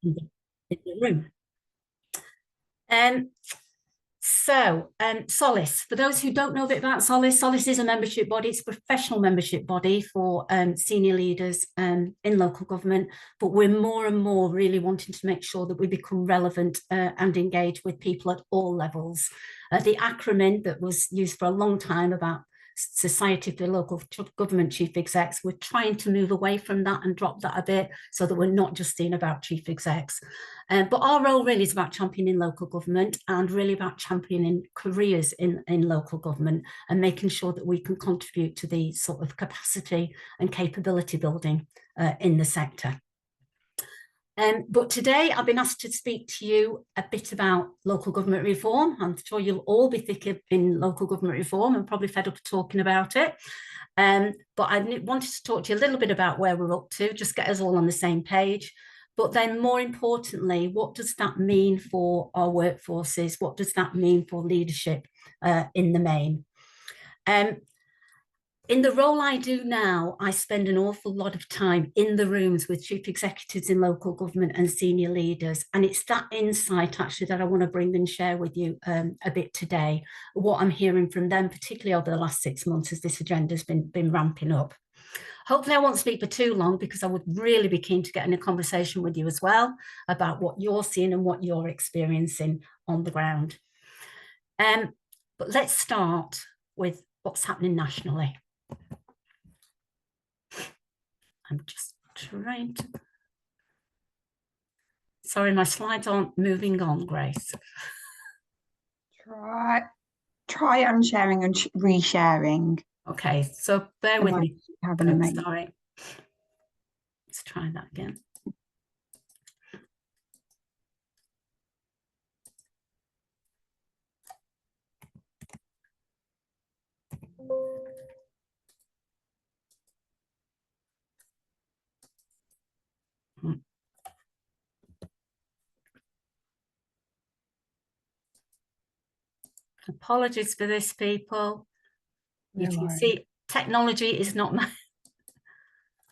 in the room. Solace, for those who don't know a bit about Solace, Solace is a membership body. It's a professional membership body for senior leaders in local government, but we're more and more really wanting to make sure that we become relevant and engage with people at all levels. The acronym that was used for a long time about Society for Local Government Chief Execs, we're trying to move away from that and drop that a bit so that we're not just seeing about chief execs. But our role really is about championing local government and really about championing careers in local government and making sure that we can contribute to the sort of capacity and capability building in the sector. But today I've been asked to speak to you a bit about local government reform. I'm sure you'll all be thick in local government reform and probably fed up of talking about it. But I wanted to talk to you a little bit about where we're up to, just get us all on the same page. But then more importantly, what does that mean for our workforces? What does that mean for leadership in the main? In the role I do now, I spend an awful lot of time in the rooms with chief executives in local government and senior leaders. And it's that insight actually that I want to bring and share with you a bit today, what I'm hearing from them, particularly over the last 6 months as this agenda has been ramping up. Hopefully I won't speak for too long because I would really be keen to get in a conversation with you as well about what you're seeing and what you're experiencing on the ground. But let's start with what's happening nationally. I'm just trying to... Sorry, my slides aren't moving on, Grace. Try unsharing and resharing. Okay, so bear with me. Sorry. Let's try that again. Apologies for this, people. You can see technology is not my...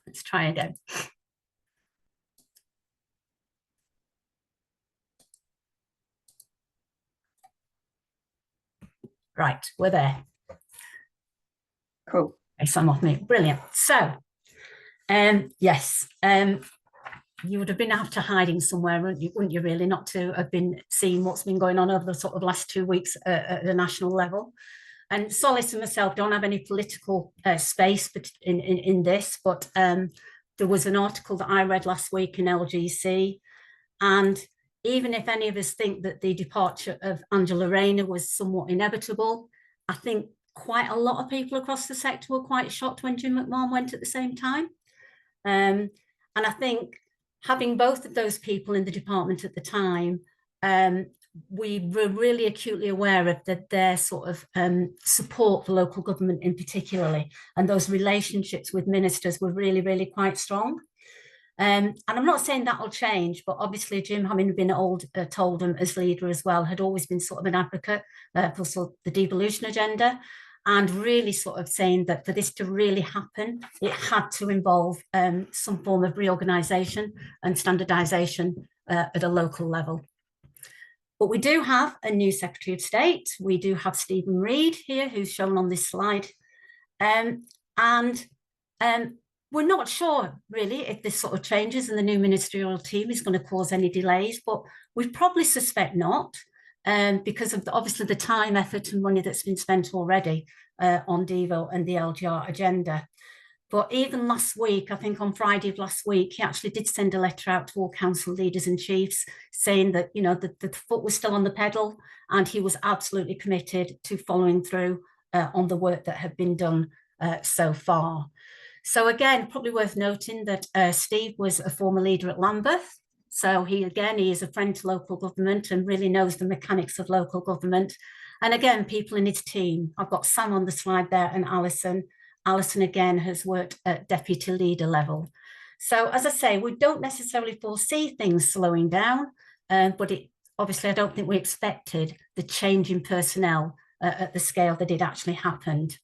Let's try again. Right, we're there. Cool. Okay, so I'm off mute. Brilliant. So, yes, you would have been after hiding somewhere, wouldn't you, really, not to have been seeing what's been going on over the sort of last 2 weeks at the national level. And Solace and myself don't have any political space in this, but there was an article that I read last week in LGC, and even if any of us think that the departure of Angela Rayner was somewhat inevitable, I think quite a lot of people across the sector were quite shocked when Jim McMahon went at the same time. And I think having both of those people in the department at the time, we were really acutely aware of their sort of support for local government in particularly, and those relationships with ministers were really, really quite strong. And I'm not saying that will change, but obviously Jim, having been old Toldham as leader as well, had always been sort of an advocate for sort of the devolution agenda, and really sort of saying that for this to really happen, it had to involve some form of reorganisation and standardisation at a local level. But we do have a new Secretary of State. We do have Stephen Reid here, who's shown on this slide. And we're not sure, really, if this sort of changes and the new ministerial team is going to cause any delays, but we probably suspect not, because of obviously the time, effort and money that's been spent already on Devo and the LGR agenda. But even last week, I think on Friday of last week, he actually did send a letter out to all council leaders and chiefs saying that, you know, the foot was still on the pedal and he was absolutely committed to following through on the work that had been done so far. So again, probably worth noting that Steve was a former leader at Lambeth. So he is a friend to local government and really knows the mechanics of local government. And again, people in his team, I've got Sam on the slide there and Alison. Alison, again, has worked at deputy leader level. So as I say, we don't necessarily foresee things slowing down, but obviously I don't think we expected the change in personnel at the scale that it actually happened.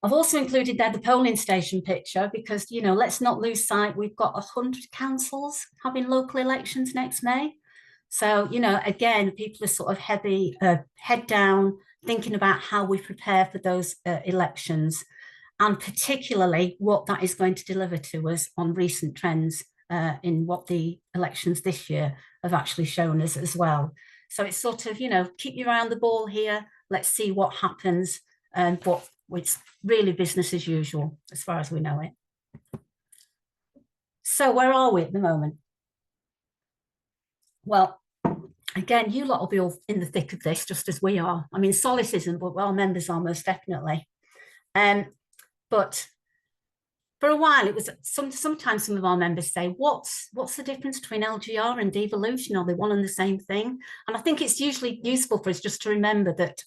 I've also included there the polling station picture because, you know, let's not lose sight. We've got 100 councils having local elections next May. So, you know, again, people are sort of head down, thinking about how we prepare for those elections, and particularly what that is going to deliver to us on recent trends in what the elections this year have actually shown us as well. So it's sort of, you know, keep your eye on the ball here. Let's see what happens. But it's really business as usual, as far as we know it. So where are we at the moment? Well, again, you lot will be all in the thick of this, just as we are. I mean, Solace isn't, but our members are most definitely. But for a while, it was sometimes some of our members say, what's the difference between LGR and devolution? Are they one and the same thing? And I think it's usually useful for us just to remember that,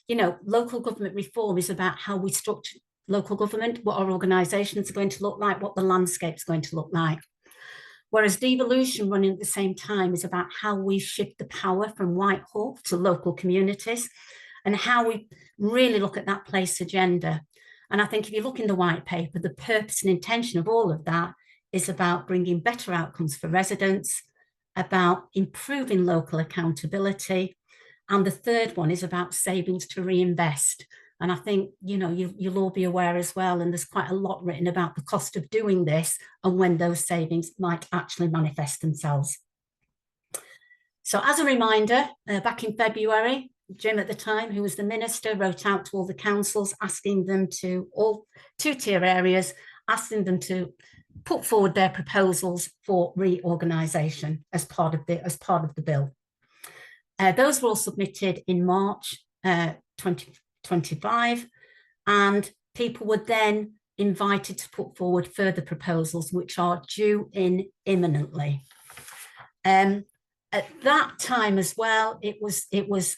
you know, local government reform is about how we structure local government, what our organisations are going to look like, what the landscape is going to look like. Whereas devolution running at the same time is about how we shift the power from Whitehall to local communities and how we really look at that place agenda. And I think if you look in the white paper, the purpose and intention of all of that is about bringing better outcomes for residents, about improving local accountability. And the third one is about savings to reinvest. And I think, you know, you'll all be aware as well, and there's quite a lot written about the cost of doing this and when those savings might actually manifest themselves. So as a reminder, back in February, Jim at the time, who was the minister, wrote out to all the councils, asking them to, all two-tier areas, asking them to put forward their proposals for reorganisation as part of the bill. Those were all submitted in March 2025, and people were then invited to put forward further proposals, which are due in imminently. At that time as well, it was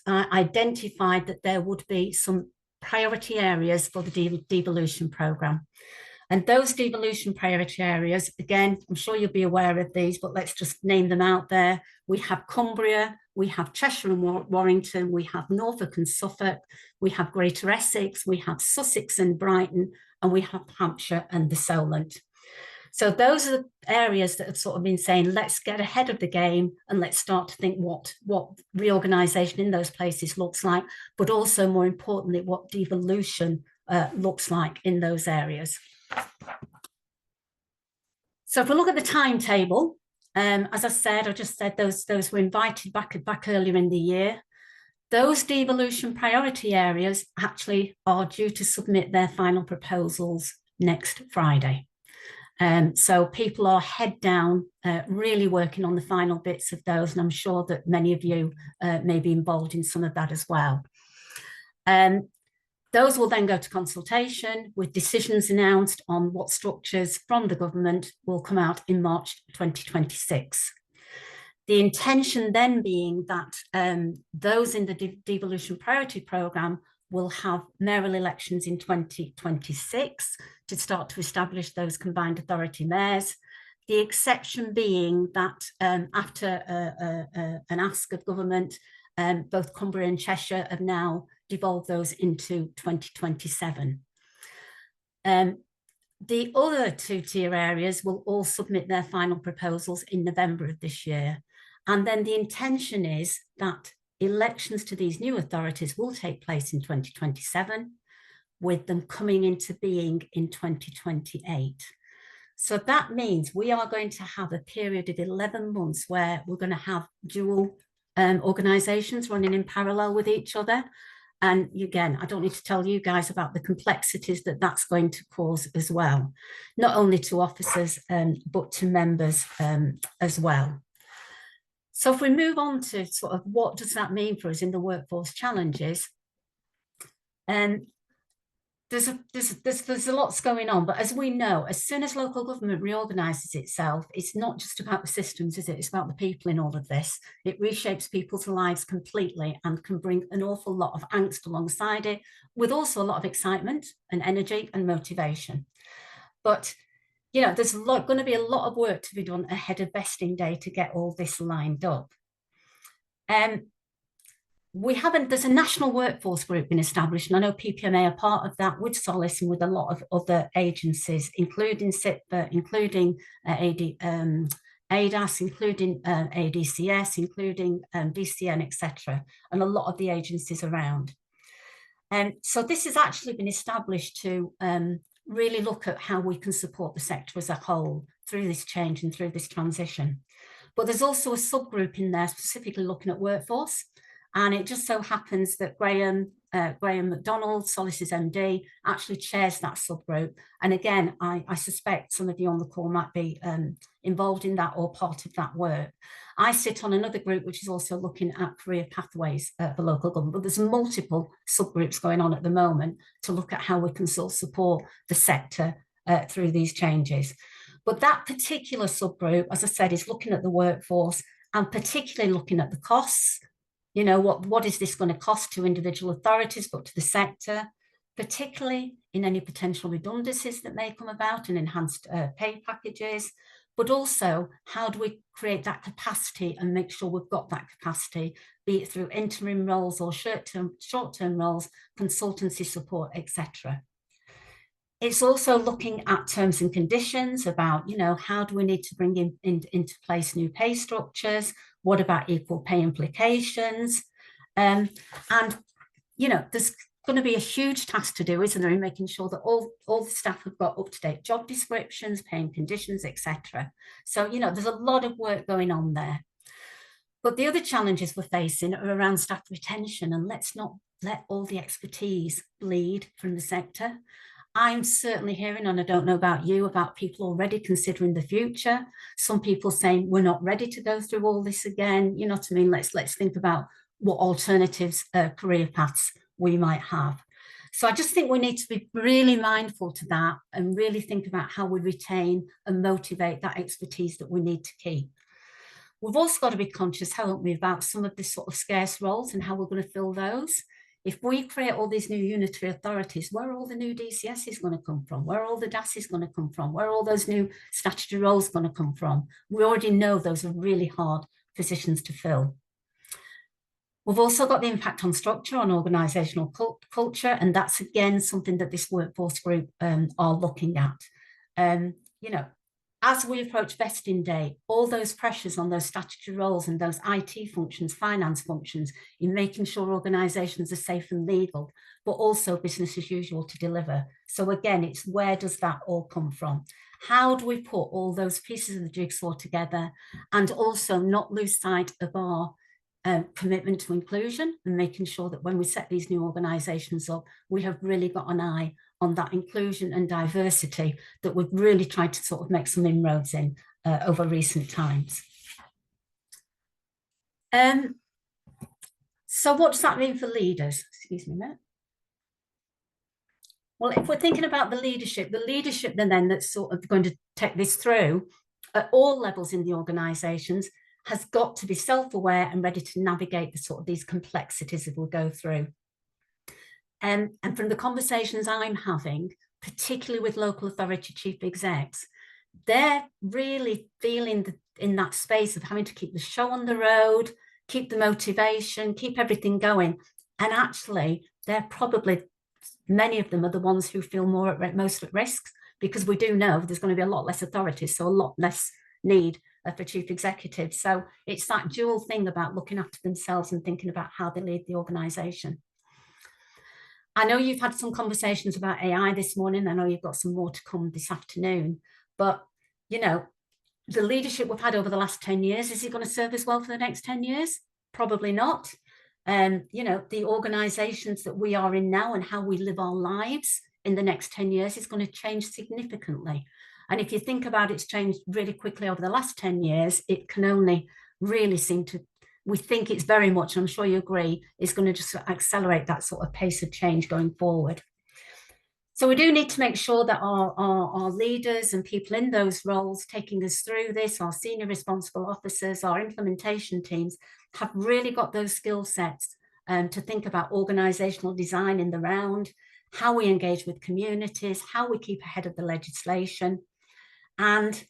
identified that there would be some priority areas for the devolution programme. And those devolution priority areas, again, I'm sure you'll be aware of these, but let's just name them out there. We have Cumbria, we have Cheshire and Warrington, we have Norfolk and Suffolk, we have Greater Essex, we have Sussex and Brighton, and we have Hampshire and the Solent. So those are the areas that have sort of been saying, let's get ahead of the game and let's start to think what reorganisation in those places looks like, but also more importantly, what devolution looks like in those areas. So if we look at the timetable, as I said, I just said those were invited back earlier in the year. Those devolution priority areas actually are due to submit their final proposals next Friday. So people are head down, really working on the final bits of those, and I'm sure that many of you may be involved in some of that as well. Those will then go to consultation with decisions announced on what structures from the government will come out in March 2026. The intention then being that those in the devolution priority programme will have mayoral elections in 2026 to start to establish those combined authority mayors. The exception being that after an ask of government, both Cumbria and Cheshire have now devolved those into 2027. The other two-tier areas will all submit their final proposals in November of this year. And then the intention is that elections to these new authorities will take place in 2027, with them coming into being in 2028. So that means we are going to have a period of 11 months where we're going to have dual organisations running in parallel with each other. And again, I don't need to tell you guys about the complexities that that's going to cause as well, not only to officers, but to members as well. So if we move on to sort of what does that mean for us in the workforce challenges, there's a lot going on, but as we know, as soon as local government reorganises itself, it's not just about the systems, is it? It's about the people in all of this. It reshapes people's lives completely and can bring an awful lot of angst alongside it, with also a lot of excitement and energy and motivation. But you know, there's going to be a lot of work to be done ahead of vesting day to get all this lined up. there's a national workforce group been established, and I know PPMA are part of that with Solace and with a lot of other agencies, including SIPA, including ADAS, including ADCS, including DCN, etc., and a lot of the agencies around. So this has actually been established to really look at how we can support the sector as a whole through this change and through this transition. But there's also a subgroup in there specifically looking at workforce. And it just so happens that Graham McDonald, Solace's MD, actually chairs that subgroup. And again, I suspect some of you on the call might be involved in that or part of that work. I sit on another group which is also looking at career pathways for local government, but there's multiple subgroups going on at the moment to look at how we can sort of support the sector through these changes. But that particular subgroup, as I said, is looking at the workforce and particularly looking at the costs. You know, what is this going to cost to individual authorities, but to the sector, particularly in any potential redundancies that may come about and enhanced pay packages, but also how do we create that capacity and make sure we've got that capacity, be it through interim roles or short-term roles, consultancy support, etc. It's also looking at terms and conditions about, you know, how do we need to bring into place new pay structures? What about equal pay implications? And, you know, there's going to be a huge task to do, isn't there, in making sure that all the staff have got up-to-date job descriptions, paying conditions, etc. So, you know, there's a lot of work going on there. But the other challenges we're facing are around staff retention, and let's not let all the expertise bleed from the sector. I'm certainly hearing, and I don't know about you, about people already considering the future. Some people saying we're not ready to go through all this again. You know what I mean? Let's think about what alternatives career paths we might have. So I just think we need to be really mindful to that and really think about how we retain and motivate that expertise that we need to keep. We've also got to be conscious, haven't we, about some of the sort of scarce roles and how we're going to fill those. If we create all these new unitary authorities, where are all the new DCSs going to come from? Where are all the DASs going to come from? Where are all those new statutory roles going to come from? We already know those are really hard positions to fill. We've also got the impact on structure, on organisational culture, and that's again something that this workforce group are looking at. You know, as we approach vesting day, all those pressures on those statutory roles and those IT functions, finance functions, in making sure organisations are safe and legal, but also business as usual to deliver. So again, it's where does that all come from? How do we put all those pieces of the jigsaw together and also not lose sight of our commitment to inclusion and making sure that when we set these new organisations up, we have really got an eye on that inclusion and diversity that we've really tried to sort of make some inroads in over recent times. So what does that mean for leaders? Excuse me a minute. Well, if we're thinking about the leadership then that's sort of going to take this through at all levels in the organisations has got to be self-aware and ready to navigate the sort of these complexities that we'll go through. And from the conversations I'm having, particularly with local authority chief execs, they're really feeling in that space of having to keep the show on the road, keep the motivation, keep everything going. And actually, they're probably, many of them are the ones who feel most at risk, because we do know there's going to be a lot less authorities, so a lot less need for chief executives. So it's that dual thing about looking after themselves and thinking about how they lead the organisation. I know you've had some conversations about AI this morning. I know you've got some more to come this afternoon. But, you know, the leadership we've had over the last 10 years, is it going to serve us well for the next 10 years? Probably not. You know, the organisations that we are in now and how we live our lives in the next 10 years is going to change significantly. And if you think about it's changed really quickly over the last 10 years, it can only really seem to, we think it's very much, I'm sure you agree, is going to just accelerate that sort of pace of change going forward. So we do need to make sure that our leaders and people in those roles taking us through this, our senior responsible officers, our implementation teams, have really got those skill sets to think about organisational design in the round, how we engage with communities, how we keep ahead of the legislation. And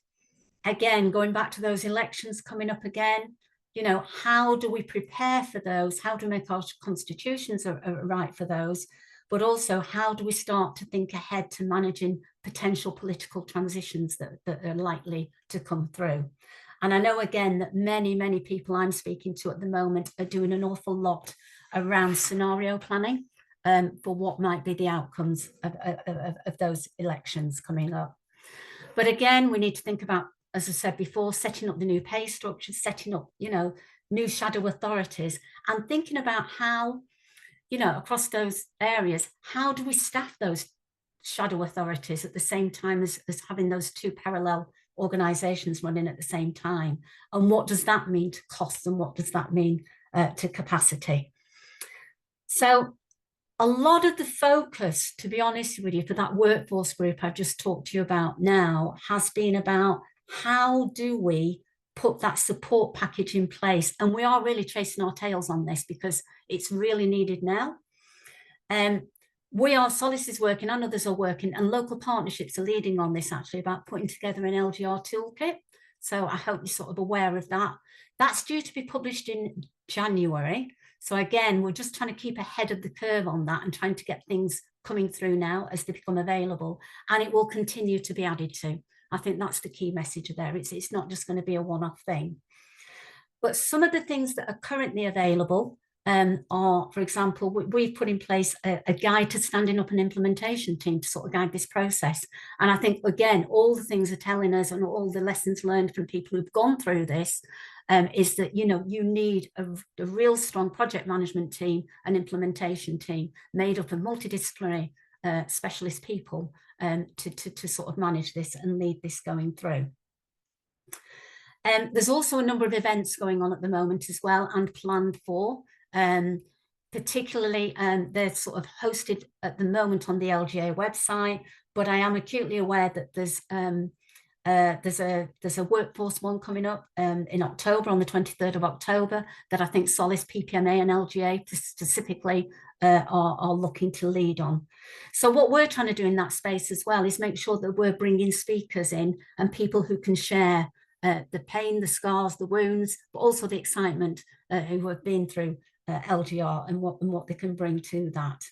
again, going back to those elections coming up again, you know, how do we prepare for those? How do we make our constitutions are right for those? But also, how do we start to think ahead to managing potential political transitions that are likely to come through? And I know, again, that many people I'm speaking to at the moment are doing an awful lot around scenario planning for what might be the outcomes of those elections coming up. But again, we need to think about, as I said before, setting up the new pay structures, setting up, you know, new shadow authorities, and thinking about how, you know, across those areas, how do we staff those shadow authorities at the same time as having those two parallel organisations running at the same time? And what does that mean to costs, and what does that mean to capacity? So a lot of the focus, to be honest with you, for that workforce group I've just talked to you about now has been about how do we put that support package in place? And we are really chasing our tails on this because it's really needed now. Solace is working, and others are working, and local partnerships are leading on this actually, about putting together an LGR toolkit. So I hope you're sort of aware of that. That's due to be published in January. So again, we're just trying to keep ahead of the curve on that and trying to get things coming through now as they become available, and it will continue to be added to. I think that's the key message there. It's not just going to be a one-off thing. But some of the things that are currently available are, for example, we've put in place a guide to standing up an implementation team to sort of guide this process. And I think, again, all the things are telling us, and all the lessons learned from people who've gone through this, is that, you know, you need a real strong project management team, an implementation team made up of multidisciplinary specialist people to sort of manage this and lead this going through. There's also a number of events going on at the moment as well, and planned for, particularly they're sort of hosted at the moment on the LGA website, but I am acutely aware that there's a workforce one coming up in October, on the 23rd of October, that I think Solace, PPMA and LGA specifically are looking to lead on. So what we're trying to do in that space as well is make sure that we're bringing speakers in and people who can share the pain, the scars, the wounds, but also the excitement, who have been through LGR and what they can bring to that.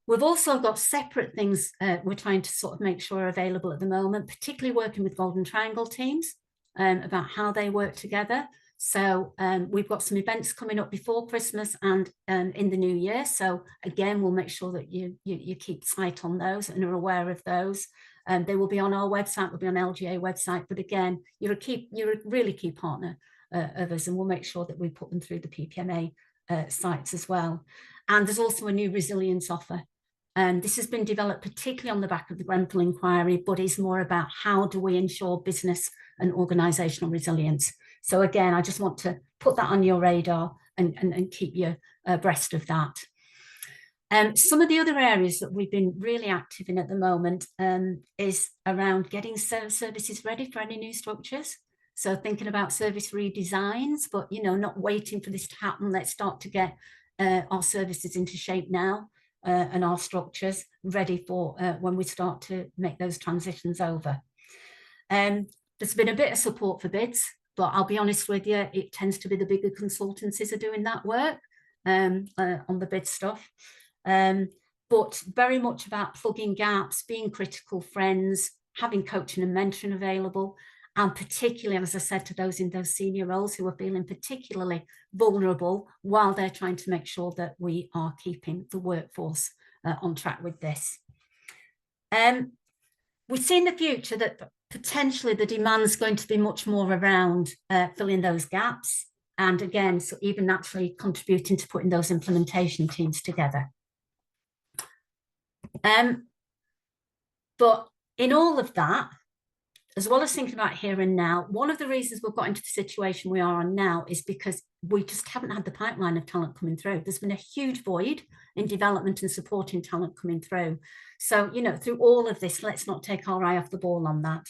We've also got separate things we're trying to sort of make sure are available at the moment, particularly working with Golden Triangle teams about how they work together. So we've got some events coming up before Christmas and in the new year. So again, we'll make sure that you keep sight on those and are aware of those. They will be on our website, will be on LGA website. But again, you're a really key partner of us, and we'll make sure that we put them through the PPMA sites as well. And there's also a new resilience offer. And this has been developed particularly on the back of the Grenfell inquiry, but is more about how do we ensure business and organisational resilience. So again, I just want to put that on your radar and keep you abreast of that. Some of the other areas that we've been really active in at the moment is around getting services ready for any new structures. So thinking about service redesigns, but, you know, not waiting for this to happen. Let's start to get our services into shape now and our structures ready for when we start to make those transitions over. There's been a bit of support for bids, but I'll be honest with you, it tends to be the bigger consultancies are doing that work on the bid stuff. But very much about plugging gaps, being critical friends, having coaching and mentoring available, and particularly, as I said, to those in those senior roles who are feeling particularly vulnerable while they're trying to make sure that we are keeping the workforce on track with this. We see in the future that potentially the demand's going to be much more around filling those gaps, and again, so even naturally contributing to putting those implementation teams together. But in all of that, as well as thinking about here and now, one of the reasons we've got into the situation we are on now is because we just haven't had the pipeline of talent coming through. There's been a huge void in development and supporting talent coming through. So, you know, through all of this, let's not take our eye off the ball on that.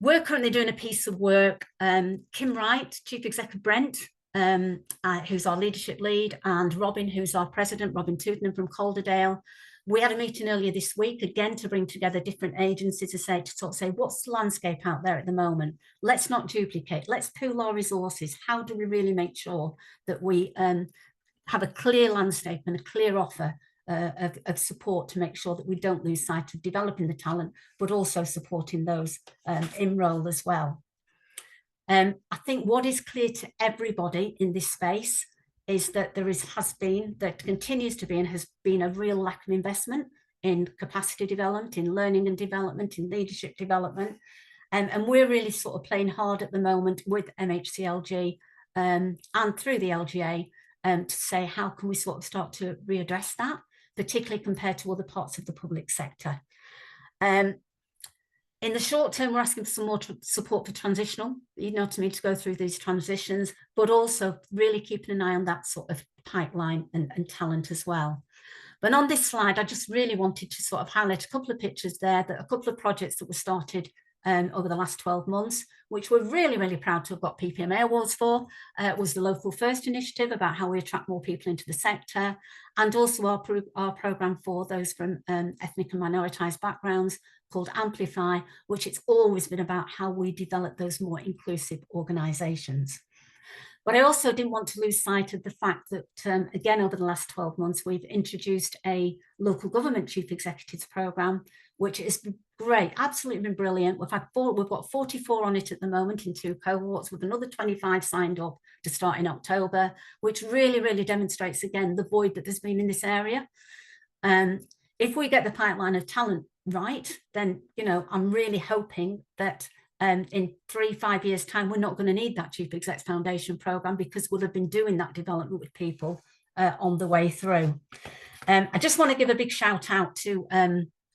We're currently doing a piece of work. Kim Wright, Chief Executive Brent, who's our leadership lead, and Robin, who's our president, Robin Tootenham from Calderdale. We had a meeting earlier this week, again, to bring together different agencies to sort of say, what's the landscape out there at the moment? Let's not duplicate, let's pool our resources. How do we really make sure that we have a clear landscape and a clear offer of support to make sure that we don't lose sight of developing the talent, but also supporting those in role as well. I think what is clear to everybody in this space is that there continues to be and has been a real lack of investment in capacity development, in learning and development, in leadership development. And we're really sort of playing hard at the moment with MHCLG and through the LGA to say, how can we sort of start to readdress that, particularly compared to other parts of the public sector. In the short term, we're asking for some more support for transitional, to go through these transitions, but also really keeping an eye on that sort of pipeline and talent as well. But on this slide, I just really wanted to sort of highlight a couple of pictures there, that a couple of projects that were started over the last 12 months, which we're really, really proud to have got PPMA awards for. Was the Local First initiative about how we attract more people into the sector, and also our programme for those from ethnic and minoritized backgrounds called Amplify, which it's always been about how we develop those more inclusive organisations. But I also didn't want to lose sight of the fact that, again, over the last 12 months, we've introduced a local government chief executives programme, which has been great, absolutely been brilliant. We've got 44 on it at the moment in 2 cohorts, with another 25 signed up to start in October, which really, really demonstrates, again, the void that there's been in this area. If we get the pipeline of talent right, then, I'm really hoping that in 3-5 years' time, we're not going to need that Chief Exec's Foundation programme, because we'll have been doing that development with people on the way through. I just want to give a big shout out to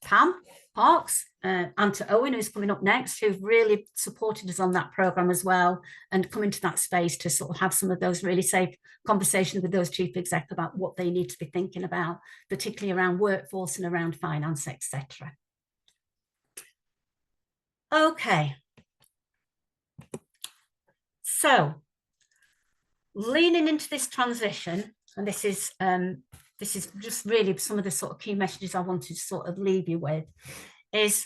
Pam Parks and to Owen, who's coming up next, who've really supported us on that programme as well, and come into that space to sort of have some of those really safe conversations with those chief exec about what they need to be thinking about, particularly around workforce and around finance, etc. Okay. So, leaning into this transition, and this is just really some of the sort of key messages I wanted to sort of leave you with, is,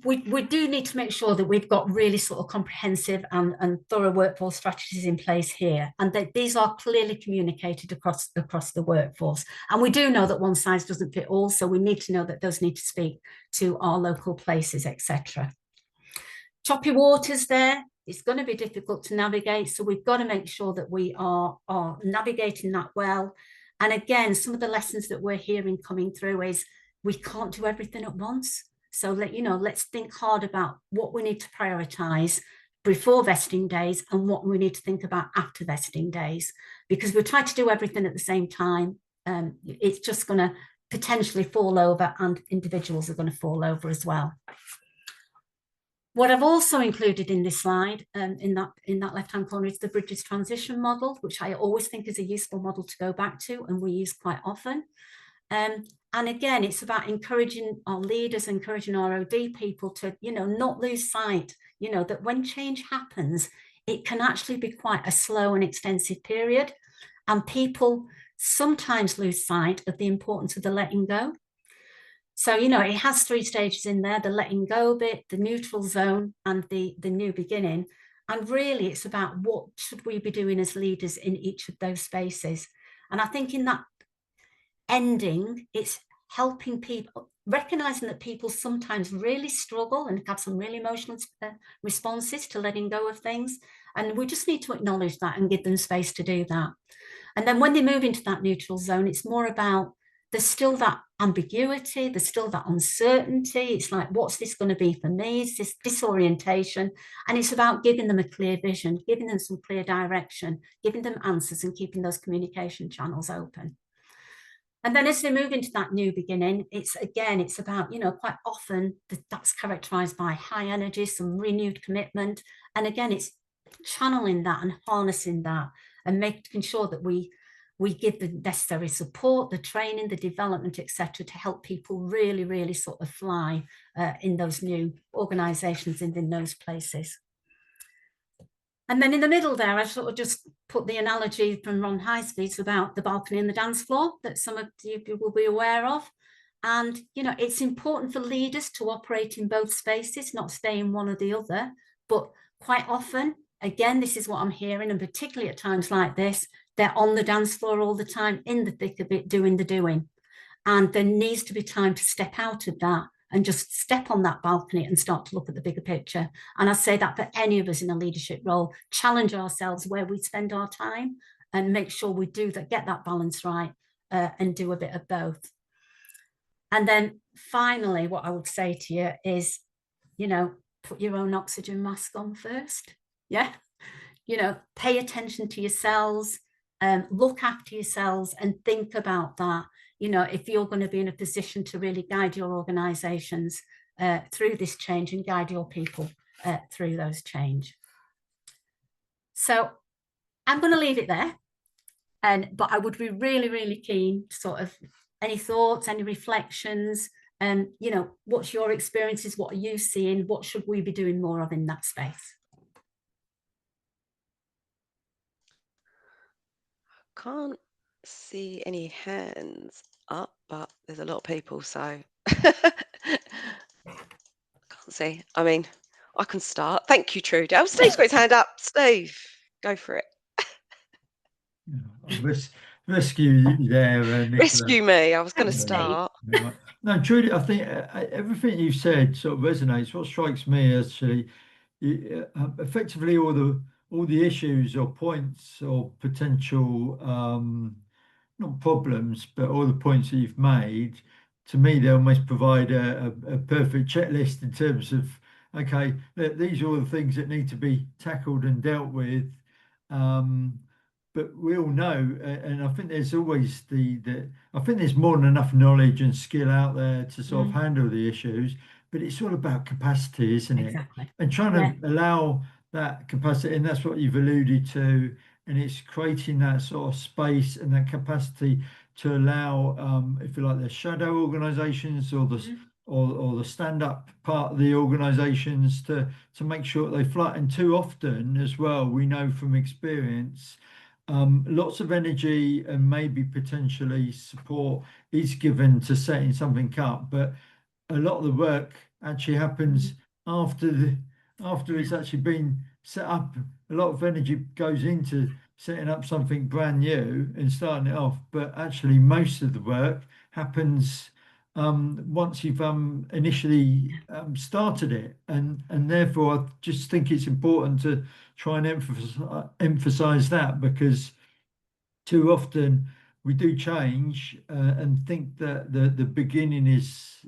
we do need to make sure that we've got really sort of comprehensive and thorough workforce strategies in place here, and that these are clearly communicated across the workforce. And we do know that one size doesn't fit all, so we need to know that those need to speak to our local places, etc. Choppy waters there, it's going to be difficult to navigate, so we've got to make sure that we are navigating that well. And again, some of the lessons that we're hearing coming through is we can't do everything at once. So let's think hard about what we need to prioritise before vesting days and what we need to think about after vesting days, because we try to do everything at the same time. It's just going to potentially fall over, and individuals are going to fall over as well. What I've also included in this slide, in that left-hand corner, is the Bridges transition model, which I always think is a useful model to go back to, and we use quite often. And again, it's about encouraging our leaders, encouraging our OD people to, not lose sight, that when change happens, it can actually be quite a slow and extensive period. And people sometimes lose sight of the importance of the letting go. So, it has 3 stages in there: the letting go bit, the neutral zone, and the new beginning. And really, it's about what should we be doing as leaders in each of those spaces. And I think in that ending, it's helping people, recognizing that people sometimes really struggle and have some really emotional responses to letting go of things. And we just need to acknowledge that and give them space to do that. And then when they move into that neutral zone, it's more about, there's still that ambiguity, there's still that uncertainty. It's like, what's this going to be for me? It's this disorientation. And it's about giving them a clear vision, giving them some clear direction, giving them answers, and keeping those communication channels open. And then as they move into that new beginning, it's about, quite often that's characterized by high energy, some renewed commitment. And again, it's channeling that and harnessing that and making sure that we give the necessary support, the training, the development, etc., to help people really, really sort of fly in those new organisations and in those places. And then in the middle there, I sort of just put the analogy from Ron Highsmith's about the balcony and the dance floor that some of you will be aware of. And, you know, it's important for leaders to operate in both spaces, not stay in one or the other. But quite often, again, this is what I'm hearing, and particularly at times like this, they're on the dance floor all the time, in the thick of it, doing the doing. And there needs to be time to step out of that and just step on that balcony and start to look at the bigger picture. And I say that for any of us in a leadership role, challenge ourselves where we spend our time and make sure we do that, get that balance right, and do a bit of both. And then finally, what I would say to you is, you know, put your own oxygen mask on first. Yeah. You know, pay attention to yourselves, look after yourselves and think about that. You know, if you're going to be in a position to really guide your organizations through this change and guide your people through those change. So I'm going to leave it there. But I would be really, really keen to sort of any thoughts, any reflections, and you know, what's your experiences? What are you seeing? What should we be doing more of in that space? Can't see any hands up, but there's a lot of people, so can't see. I mean, I can start. Thank you, Trudy. Oh, Steve's got his hand up. Steve, go for it. Rescue you there, Nicola. Rescue me. I was going to Absolutely. start. No, Trudy, I think everything you've said sort of resonates. What strikes me actually, effectively all the issues or points or potential not problems, but all the points that you've made, to me, they almost provide a perfect checklist in terms of, okay, these are all the things that need to be tackled and dealt with. But we all know, and I think there's always I think there's more than enough knowledge and skill out there to sort of handle the issues, but it's all about capacity, isn't it? Exactly. And trying to allow that capacity, and that's what you've alluded to, and it's creating that sort of space and that capacity to allow, if you like, the shadow organisations or the stand-up part of the organisations to make sure that they fly. And too often as well, we know from experience, lots of energy and maybe potentially support is given to setting something up, but a lot of the work actually happens after it's actually been set up. A lot of energy goes into setting up something brand new and starting it off, but actually most of the work happens once you've initially started it, and therefore I just think it's important to try and emphasize that, because too often we do change and think that the beginning is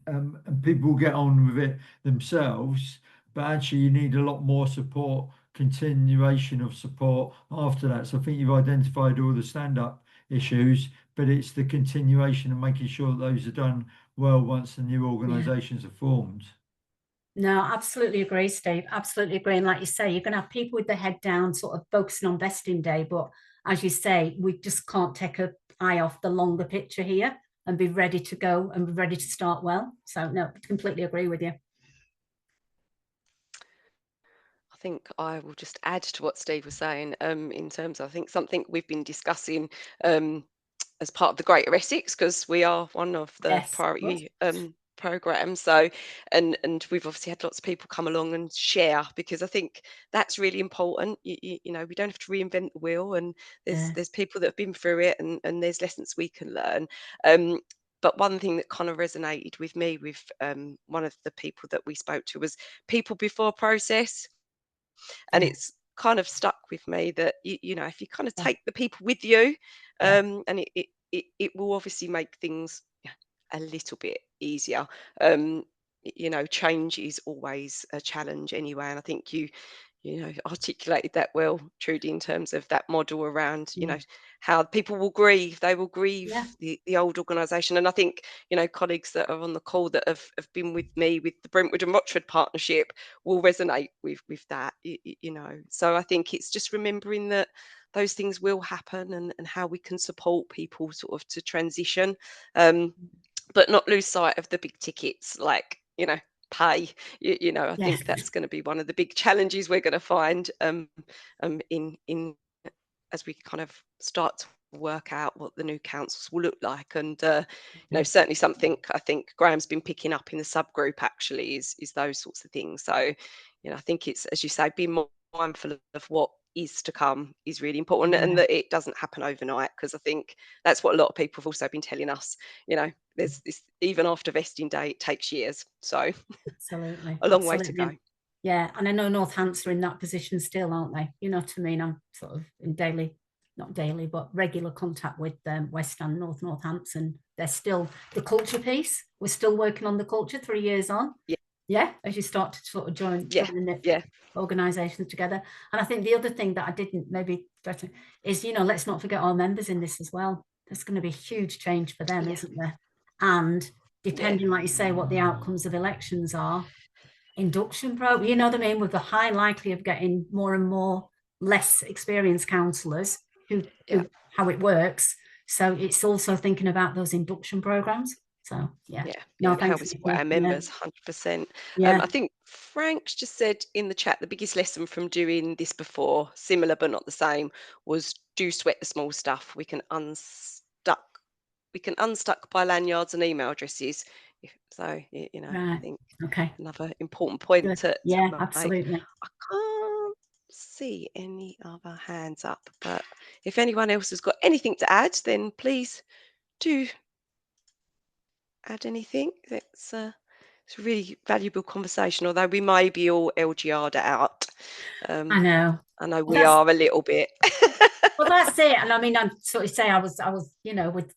and people get on with it themselves, but actually you need a lot more support, continuation of support after that. So I think you've identified all the stand-up issues, but it's the continuation and making sure that those are done well once the new organisations are formed. No, absolutely agree, Steve. Absolutely agree. And like you say, you're going to have people with their head down, sort of focusing on vesting day. But as you say, we just can't take an eye off the longer picture here and be ready to go and be ready to start well. So no, completely agree with you. I think I will just add to what Steve was saying, in terms of, I think something we've been discussing as part of the Greater Essex, because we are one of the priority programs. So, and we've obviously had lots of people come along and share, because I think that's really important. You know, we don't have to reinvent the wheel, and there's people that have been through it, and there's lessons we can learn. But one thing that kind of resonated with me with one of the people that we spoke to was people before process. And it's kind of stuck with me that, you know, if you kind of take the people with you, and it will obviously make things a little bit easier. You know, change is always a challenge anyway. And I think you know, articulated that well, Trudy, in terms of that model around, you know, how people will grieve. They will grieve the old organisation. And I think, you know, colleagues that are on the call that have been with me with the Brentwood and Rochford partnership will resonate with that, you know. So I think it's just remembering that those things will happen, and how we can support people sort of to transition, but not lose sight of the big tickets, like, you know, pay. I think Yes. that's going to be one of the big challenges we're going to find in as we kind of start to work out what the new councils will look like. And certainly something I think Graham's been picking up in the subgroup actually is those sorts of things. So I think it's, as you say, being more mindful of what is to come is really important, and that it doesn't happen overnight, because I think that's what a lot of people have also been telling us. There's this, even after vesting day, it takes years, so Absolutely. a long way to go. Yeah, and I know Northants are in that position still, aren't they? You know what I mean? I'm sort of in not daily, but regular contact with West and Northampton. They're still the culture piece. We're still working on the culture 3 years on. Yeah, as you start to sort of join the organisations together. And I think the other thing that I didn't maybe is, let's not forget our members in this as well. There's going to be a huge change for them, isn't there? And depending, like you say, what the outcomes of elections are, induction program, you know what I mean, with the high likely of getting more and more less experienced counsellors who how it works. So it's also thinking about those induction programs. So and how we support our members, 100%. I think Frank's just said in the chat, the biggest lesson from doing this before, similar but not the same, was do sweat the small stuff. We can unstuck by lanyards and email addresses. So I think another important point to make. Absolutely. I can't see any other hands up, but if anyone else has got anything to add, then please do add anything. It's a really valuable conversation, although we may be all LGR'd out. I know we are a little bit. Well, that's it. And I mean, I'm sort of say I was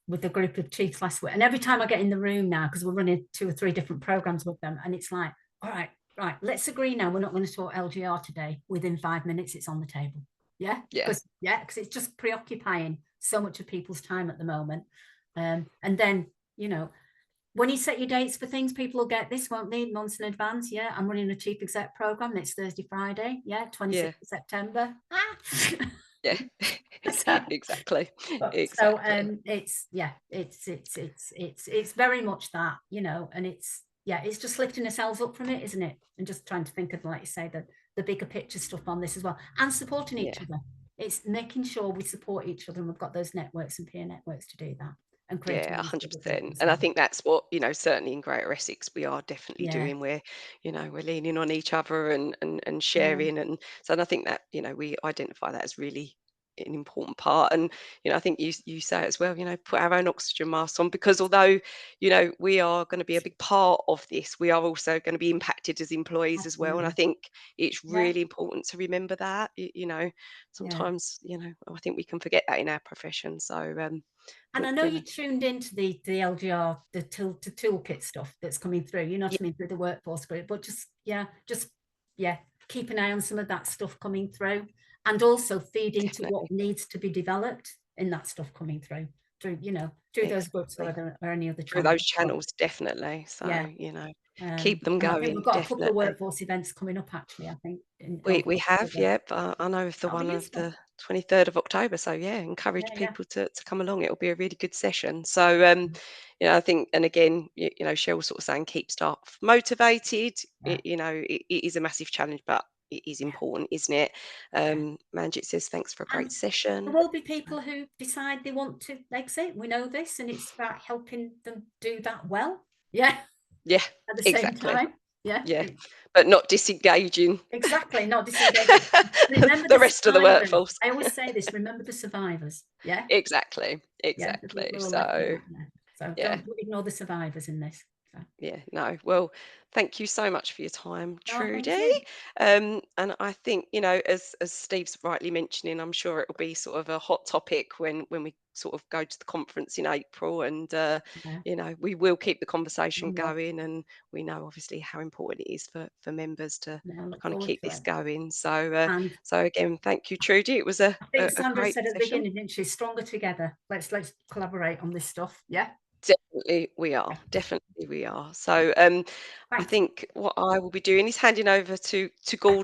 with a group of chiefs last week, and every time I get in the room now, because we're running 2 or 3 different programs with them, and it's like, all right, let's agree now, we're not going to talk LGR today. Within 5 minutes, it's on the table. Because it's just preoccupying so much of people's time at the moment. And then when you set your dates for things, people will get, this won't need months in advance. I'm running a chief exec program next Thursday, Friday. 26th of September. Exactly. So it's very much that, and it's just lifting ourselves up from it, isn't it? And just trying to think of, like you say, the bigger picture stuff on this as well, and supporting each other. It's making sure we support each other, and we've got those networks and peer networks to do that. And 100%. And I think that's what, certainly in Greater Essex, we are definitely doing. We're leaning on each other and sharing. And so, and I think that, we identify that as really an important part. And, I think you say as well, put our own oxygen masks on, because although, we are going to be a big part of this, we are also going to be impacted as employees as well. And I think it's really important to remember that, sometimes, I think we can forget that in our profession. So, and I know you tuned into the LGR, the toolkit stuff that's coming through, what I mean, through the workforce group, but just keep an eye on some of that stuff coming through, and also feed into what needs to be developed in that stuff coming through those groups or any other channels. Through those channels, definitely. So, keep them going. I think we've got a couple of workforce events coming up, actually, I think. We have, but I know of the one of the 23rd of October. So, encourage people to come along. It'll be a really good session. So, I think, and again, Cheryl's sort of saying keep staff motivated. It is a massive challenge, but it is important, isn't it? Manjit says, thanks for a great session. There will be people who decide they want to exit. We know this, and it's about helping them do that well. At the same time. But not disengaging. Exactly, not disengaging. Remember the rest of the workforce. I always say this, remember the survivors. Exactly. So don't ignore the survivors in this. Well, thank you so much for your time, Trudy. And I think, as Steve's rightly mentioning, I'm sure it'll be sort of a hot topic when we sort of go to the conference in April, and we will keep the conversation going, and we know obviously how important it is for members to kind of keep this going. So again, thank you, Trudy. It was a I think Sandra great said at the session. beginning, didn't she? Stronger together. Let's collaborate on this stuff. Definitely we are. So I think what I will be doing is handing over to Gordon.